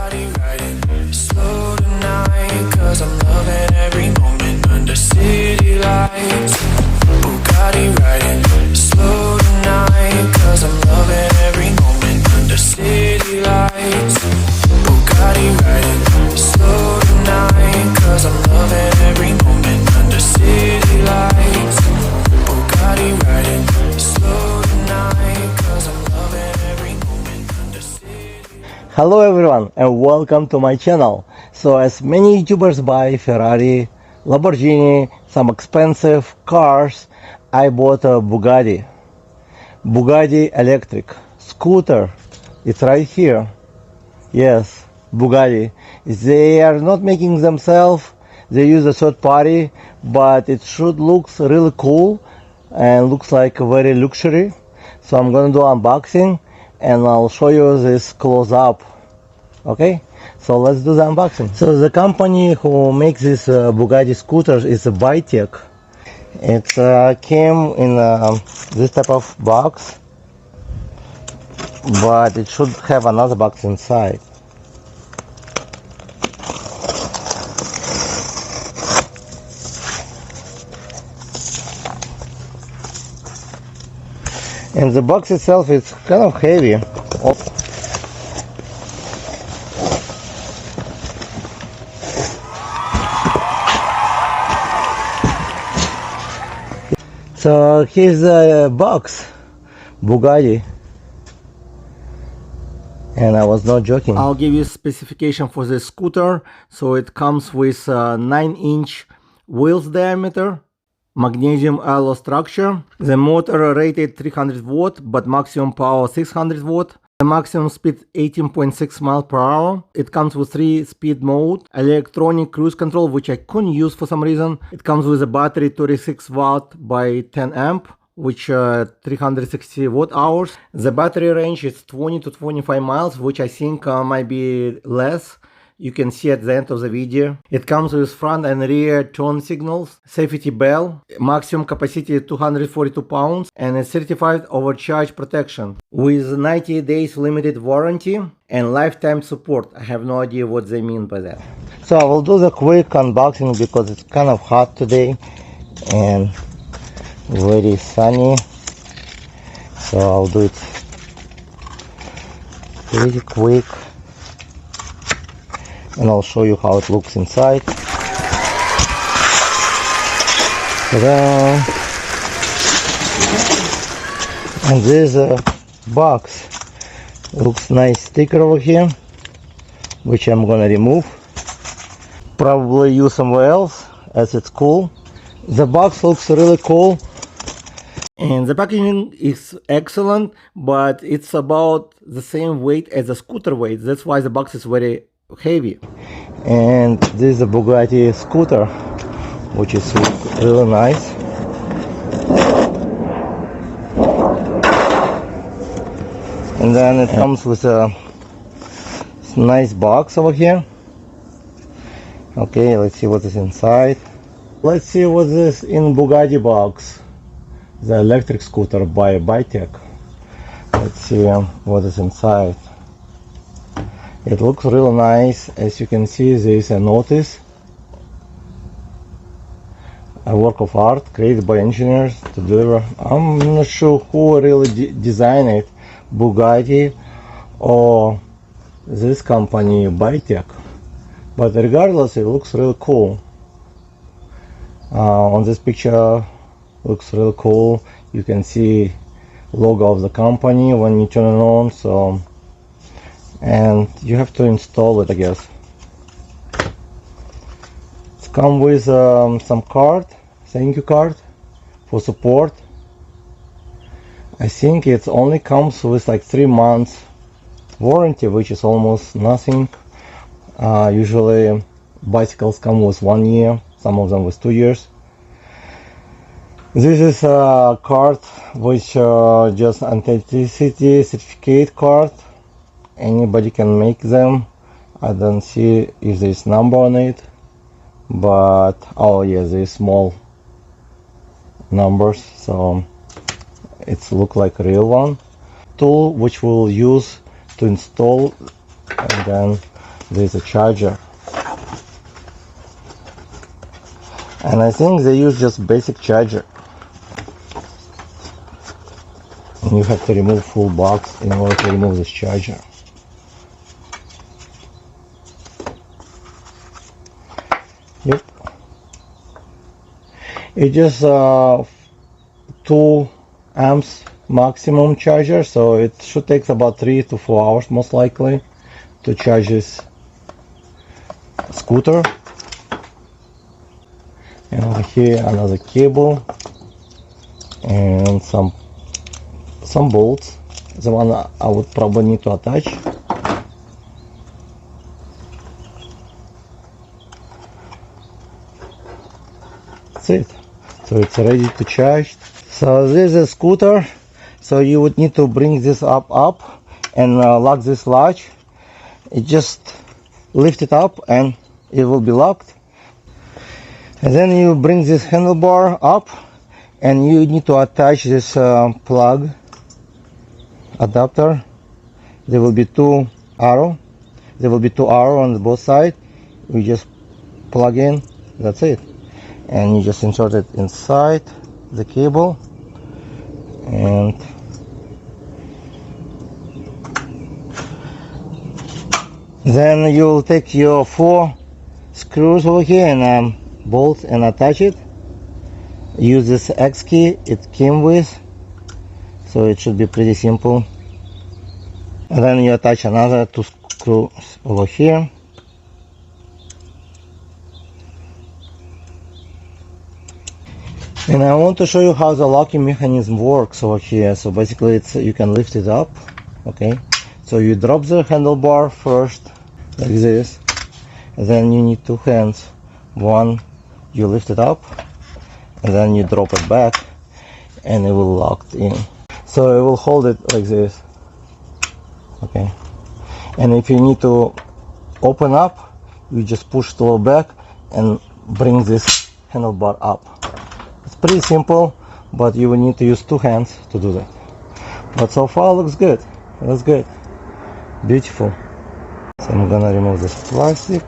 Bugatti riding slow tonight, cause I'm loving every moment under city lights. Bugatti riding slow tonight, cause I'm loving every moment under city lights. Bugatti riding slow tonight, cause I'm loving every moment under city lights. Bugatti riding slow tonight, cause I'm loving every moment under city. Hello everyone and welcome to my channel. So as many YouTubers buy Ferrari, Lamborghini, some expensive cars, I bought a Bugatti electric scooter. It's right here. Yes, Bugatti. They are not making themselves, they use a third party, but it should looks really cool and looks like a very luxury. So I'm gonna do unboxing and I'll show you this close up. Okay, so let's do the unboxing. So the company who makes this Bugatti scooters is Bytec. It came in this type of box, but it should have another box inside. And the box itself is kind of heavy. So here's the box, Bugatti, and I was not joking. I'll give you specification for the scooter. So it comes with 9-inch wheels diameter, magnesium alloy structure. The motor rated 300 watt, but maximum power 600 watt. The maximum speed 18.6 miles per hour. It comes with 3-speed mode, electronic cruise control, which I couldn't use for some reason. It comes with a battery 36 watt by 10 amp, which 360 watt hours. The battery range is 20 to 25 miles, which I think might be less. You can see at the end of the video. It comes with front and rear turn signals, safety bell, maximum capacity 242 pounds, and a certified overcharge protection with 90 days limited warranty and lifetime support. I have no idea what they mean by that. So I will do the quick unboxing because it's kind of hot today and very sunny. So I'll do it pretty quick. And I'll show you how it looks inside. Ta-da! And there's a box. Looks nice sticker over here, which I'm gonna remove. Probably use somewhere else, as it's cool. The box looks really cool. And the packaging is excellent, but it's about the same weight as the scooter weight. That's why the box is very heavy. And this is a Bugatti scooter, which is really nice. And then it comes with a nice box over here. Okay, let's see what is inside. Let's see what is in Bugatti box, the electric scooter by Bytec. Let's see what is inside. It looks real nice. As you can see, there is a notice, a work of art created by engineers to deliver. I'm not sure who really designed it, Bugatti or this company Bytec, but regardless, it looks really cool. On this picture, looks really cool. You can see logo of the company when you turn it on. So. And you have to install it, I guess. It's come with some card, thank you card for support. I think it only comes with like 3 months warranty, which is almost nothing. Usually bicycles come with 1 year, some of them with 2 years. This is a card which just authenticity certificate card. Anybody can make them. I don't see if there's number on it, but oh yeah, there's small numbers, so it's look like a real one. Tool which we'll use to install, and then there's a charger. And I think they use just basic charger. And you have to remove full box in order to remove this charger. Yep. It's just 2 amps maximum charger, so it should take about 3 to 4 hours most likely to charge this scooter. And over here another cable and some bolts. The one I would probably need to attach. That's it. So it's ready to charge. So this is a scooter. So you would need to bring this up and lock this latch. It just lift it up and it will be locked. And then you bring this handlebar up and you need to attach this plug adapter. There will be 2 arrows. There will be 2 arrows on both sides. You just plug in. That's it. And you just insert it inside the cable. And then you will take your 4 screws over here and bolt and attach it. Use this X key it came with, so it should be pretty simple. And then you attach another 2 screws over here. And I want to show you how the locking mechanism works over here. So basically it's, you can lift it up, okay? So you drop the handlebar first, like this, and then you need 2 hands. One, you lift it up, and then you drop it back, and it will lock in. So it will hold it like this, okay? And if you need to open up, you just push it a little back and bring this handlebar up. It's pretty simple, but you will need to use 2 hands to do that. But so far looks good. Looks good. Beautiful. So I'm gonna remove this plastic.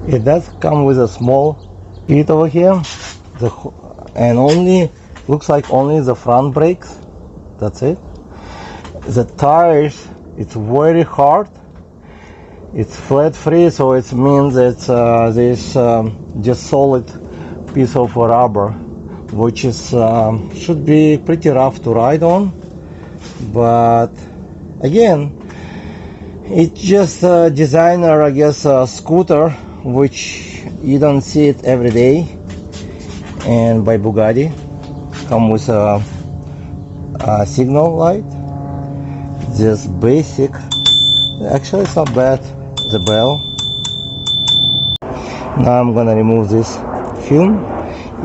It does come with a small pit over here, and only looks like only the front brakes. That's it. The tires, it's very hard. It's flat free, so it means it's this just solid piece of rubber, which is should be pretty rough to ride on. But again, it's just a designer, I guess, scooter, which you don't see it every day. And by Bugatti, come with a signal light, just basic. Actually, it's not bad. The bell. Now I'm gonna remove this film.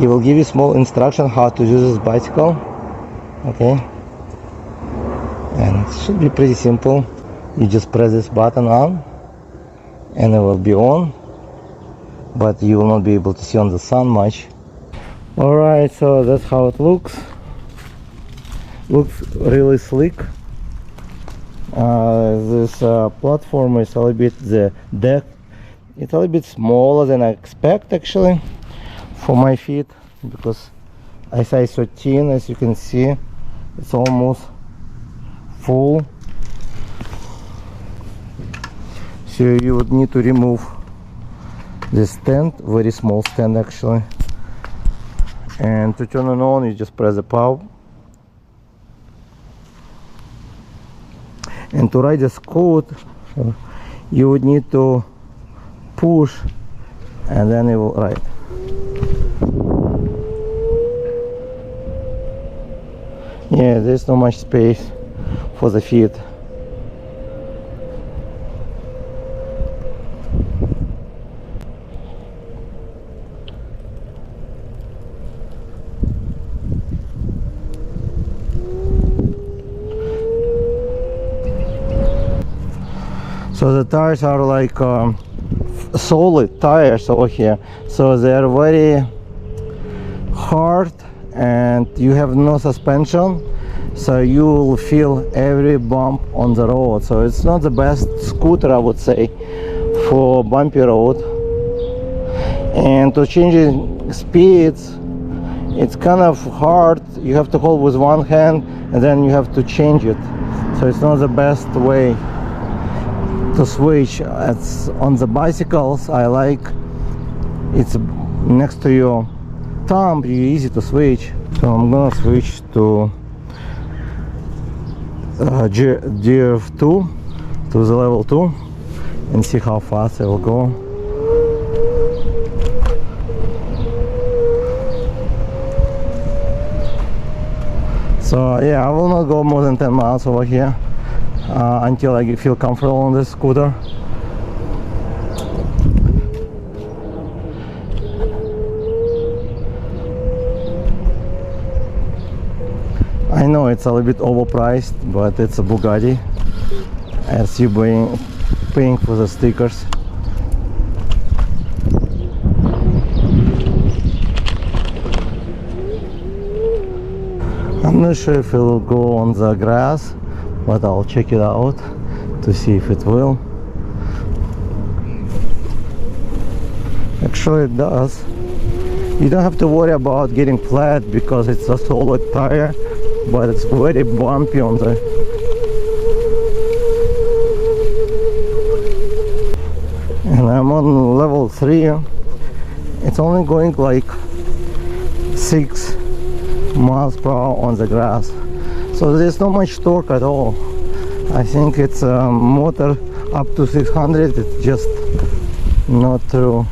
It will give you small instruction how to use this bicycle. Okay, and it should be pretty simple. You just press this button on and it will be on, but you will not be able to see on the sun much. Alright, so that's how it looks. Looks really sleek. This platform is a little bit, the deck, it's a little bit smaller than I expect actually for my feet, because I size 13, as you can see, it's almost full. So you would need to remove the stand, very small stand actually, and to turn it on you just press the power. And to ride the scooter you would need to push and then it will ride. Yeah, there's not much space for the feet. So the tires are like solid tires over here, so they're very hard and you have no suspension. so you will feel every bump on the road. So it's not the best scooter, I would say, for bumpy road. And to change speeds, it's kind of hard. You have to hold with one hand and then you have to change it. So it's not the best way to switch. It's on the bicycles, I like it's next to your thumb, easy to switch. So I'm gonna switch to GF2 to the level 2 and see how fast I will go. So yeah, I will not go more than 10 miles over here until I feel comfortable on this scooter. I know it's a little bit overpriced, but it's a Bugatti, as you paying for the stickers. I'm not sure if it will go on the grass, but I'll check it out to see if it will. Actually it does. You don't have to worry about getting flat because it's a solid tire, but it's very bumpy on the and I'm on level 3. It's only going like 6 miles per hour on the grass, so there's not much torque at all. I think it's a motor up to 600. It's just not true.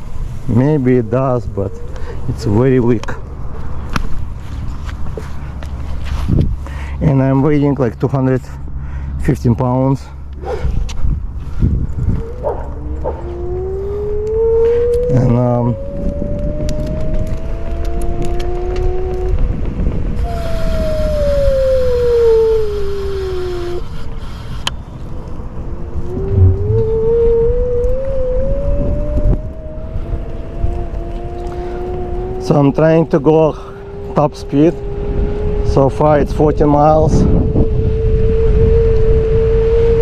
Maybe it does, but it's very weak. And I'm weighing like 215 pounds. And so I'm trying to go top speed. So far it's 14 miles,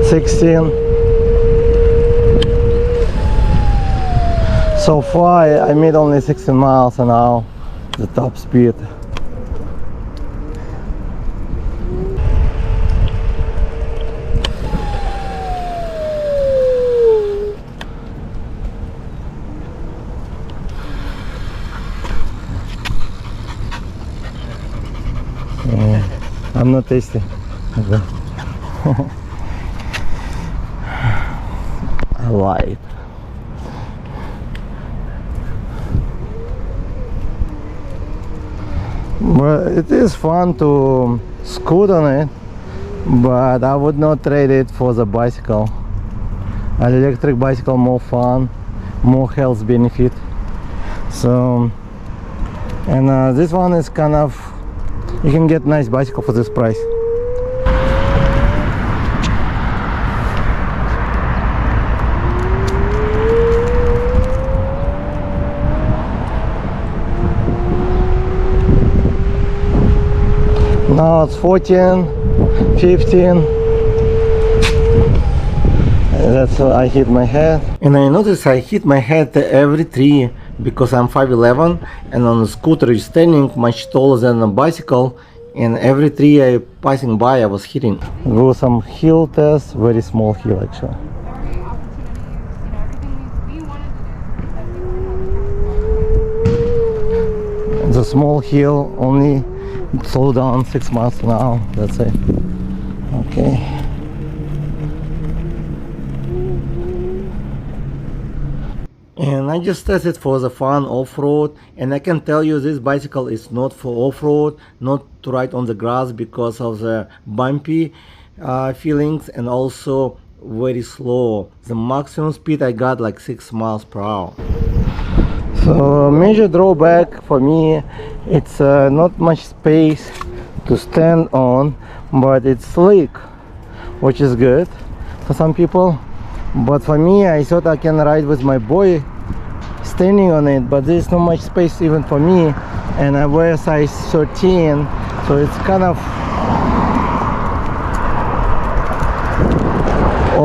16. So far I made only 16 miles an hour, the top speed. I'm not tasty. I lied. But it is fun to scoot on it, but I would not trade it for the bicycle. An electric bicycle more fun, more health benefit. So, and this one is kind of, you can get nice bicycle for this price. Now it's 14, 15. That's I hit my head. And I notice I hit my head every tree because I'm 5'11", and on the scooter you're standing much taller than a bicycle, and every tree I passing by I was hitting. Go some hill test, very small hill actually. It's a small hill, only slow down 6 miles an hour, that's it. Okay. And I just tested for the fun off-road, and I can tell you this bicycle is not for off-road, not to ride on the grass because of the bumpy feelings, and also very slow. The maximum speed I got like 6 miles per hour. So major drawback for me, it's not much space to stand on, but it's slick, which is good for some people. But for me, I thought I can ride with my boy standing on it, but there's not much space even for me, and I wear size 13, so it's kind of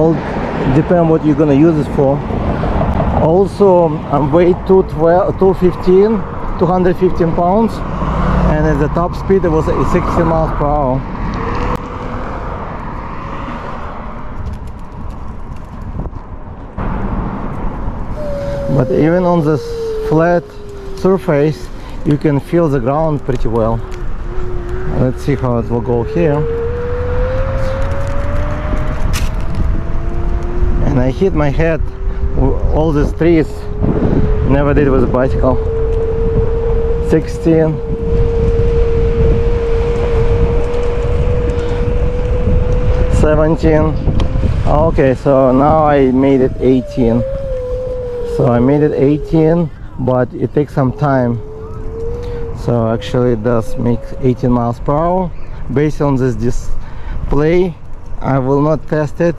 all depend what you're gonna use it for. Also, I'm weight 215 pounds, and at the top speed it was 60 miles per hour. But even on this flat surface, you can feel the ground pretty well. Let's see how it will go here. And I hit my head with all these trees. Never did with a bicycle. 16. Okay, so now I made it 18. So I made it 18, but it takes some time. So actually it does make 18 miles per hour. Based on this display, I will not test it,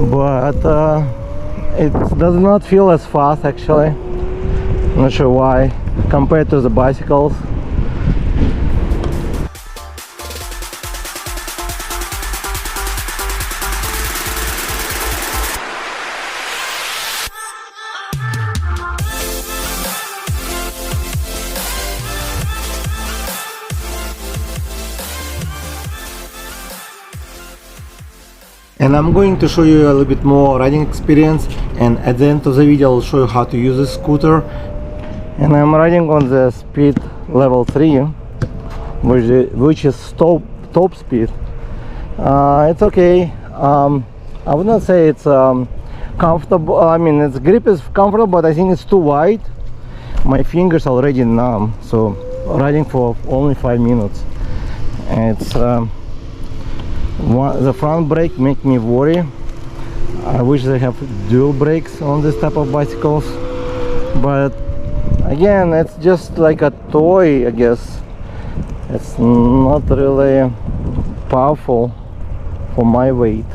but it does not feel as fast actually. I'm not sure why compared to the bicycles. And I'm going to show you a little bit more riding experience, and at the end of the video I'll show you how to use this scooter. And I'm riding on the speed level 3, which is top speed. It's okay. I would not say it's comfortable. I mean, its grip is comfortable, but I think it's too wide. My fingers already numb, so riding for only 5 minutes. And it's the front brake make me worry. I wish they have dual brakes on this type of bicycles, but again, it's just like a toy, I guess. It's not really powerful for my weight,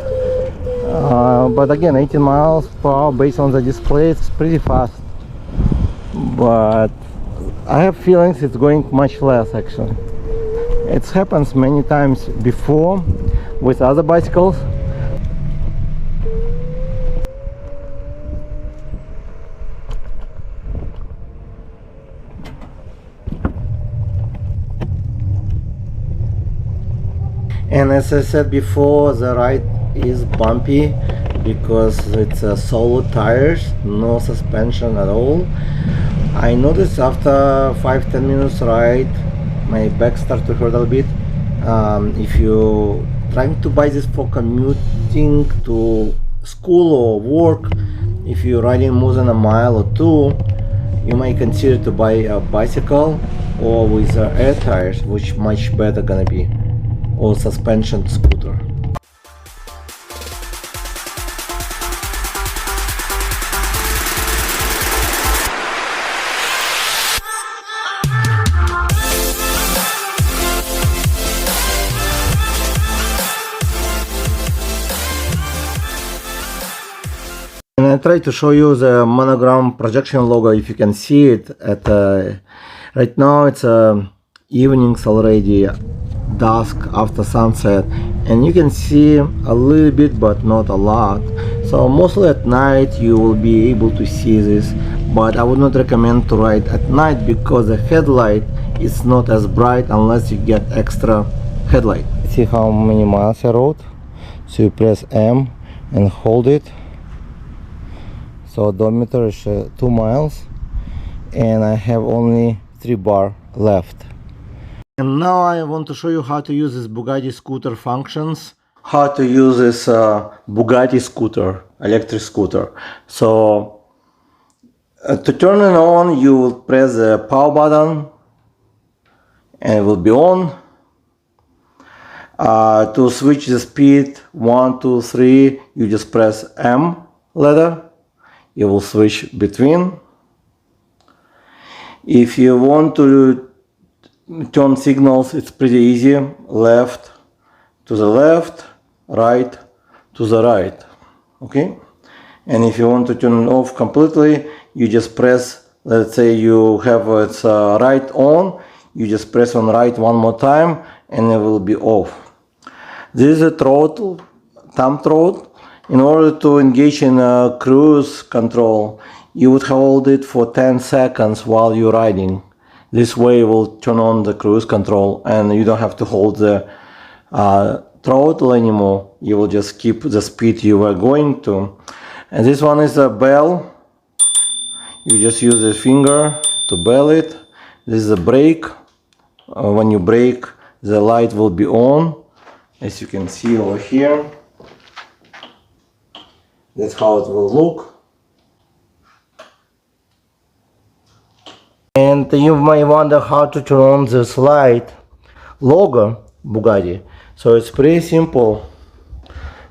but again, 18 miles per hour based on the display, it's pretty fast, but I have feelings it's going much less actually. It happens many times before with other bicycles. And as I said before, the ride is bumpy because it's solid tires, no suspension at all. I noticed after 5-10 minutes ride my back starts to hurt a little bit. If you trying to buy this for commuting to school or work, if you're riding more than a mile or two, you might consider to buy a bicycle or with air tires, which much better gonna be, or suspension scooter. And I try to show you the Monogram projection logo, if you can see it at right now it's evenings already, dusk after sunset, and you can see a little bit but not a lot. So mostly at night you will be able to see this, but I would not recommend to ride at night because the headlight is not as bright unless you get extra headlight. See how many miles I rode? So you press M and hold it. So odometer is 2 miles, and I have only 3 bar left. And now I want to show you how to use this Bugatti scooter functions. How to use this Bugatti scooter, electric scooter. So to turn it on, you will press the power button and it will be on. To switch the speed 1, 2, 3, you just press M letter. You will switch between. If you want to turn signals, it's pretty easy. Left to the left, right to the right. Okay? And if you want to turn it off completely, you just press, let's say you have it's right on, you just press on right one more time and it will be off. This is a throttle thumb throttle. In order to engage in cruise control, you would hold it for 10 seconds while you're riding. This way it will turn on the cruise control and you don't have to hold the throttle anymore. You will just keep the speed you were going to. And this one is a bell. You just use the finger to bell it. This is a brake. When you brake, the light will be on, as you can see over here. That's how it will look. And you may wonder how to turn on this light logo Bugatti. So it's pretty simple.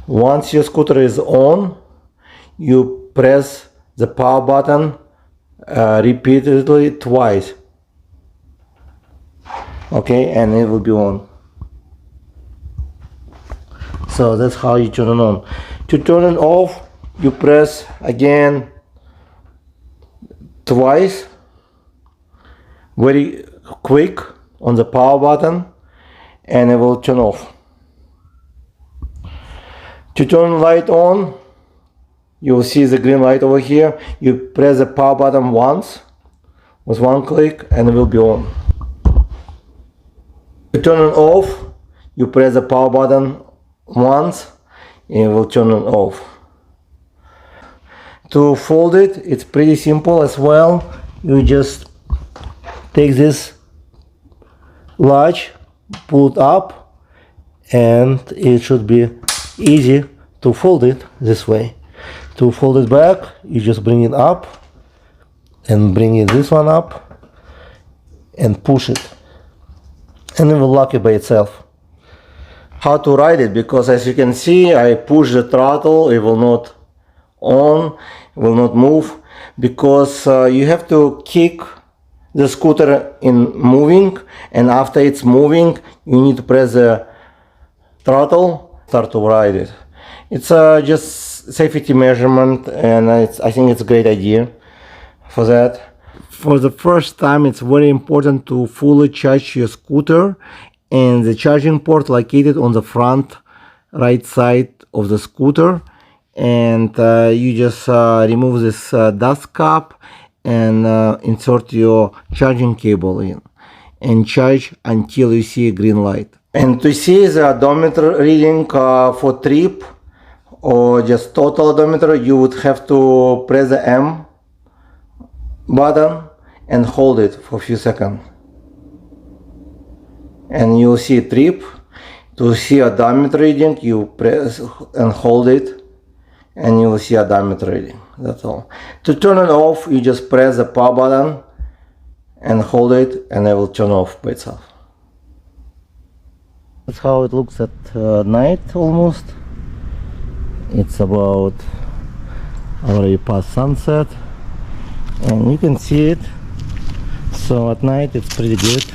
Once your scooter is on, you press the power button repeatedly twice. Okay, and it will be on. So that's how you turn it on. To turn it off, you press again twice, very quick on the power button, and it will turn off. To turn the light on, you will see the green light over here. You press the power button once with one click and it will be on. To turn it off, you press the power button once and it will turn it off. To fold it, it's pretty simple as well. You just take this latch, pull it up, and it should be easy to fold it this way. To fold it back, you just bring it up and bring it this one up and push it, and it will lock it by itself. How to ride it, because as you can see, I push the throttle, it will not on, it will not move, because you have to kick the scooter in moving, and after it's moving you need to press the throttle, start to ride it. It's just safety measurement, and I think it's a great idea for that. For the first time, it's very important to fully charge your scooter, and the charging port located on the front right side of the scooter, and you just remove this dust cap and insert your charging cable in and charge until you see a green light. And to see the odometer reading for trip or just total odometer, you would have to press the M button and hold it for a few seconds, and you'll see trip. To see odometer reading, you press and hold it and you will see odometer reading. That's all. To turn it off, you just press the power button and hold it, and it will turn off by itself. That's how it looks at night almost. It's about already past sunset, and you can see it. So at night it's pretty good.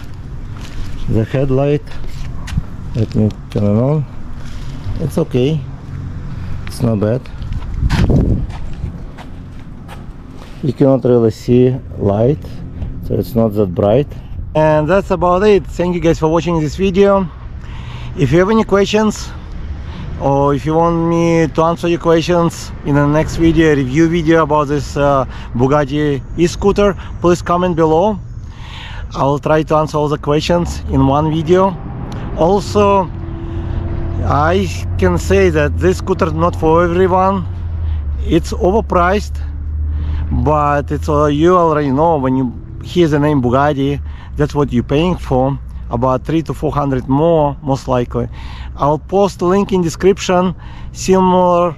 The headlight, let me turn it on. It's okay, it's not bad. You cannot really see light, so it's not that bright. And that's about it. Thank you guys for watching this video. If you have any questions, or if you want me to answer your questions in the next video, review video about this Bugatti e-scooter, please comment below. I will try to answer all the questions in one video. Also, I can say that this scooter is not for everyone. It's overpriced, but it's you already know when you hear the name Bugatti, that's what you're paying for, about 300 to 400 more, most likely. I'll post a link in description, similar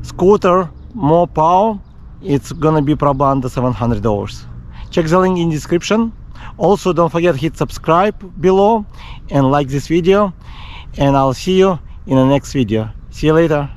scooter, more power. It's gonna be probably under $700. Check the link in description. Also, don't forget to hit subscribe below and like this video, and I'll see you in the next video. See you later.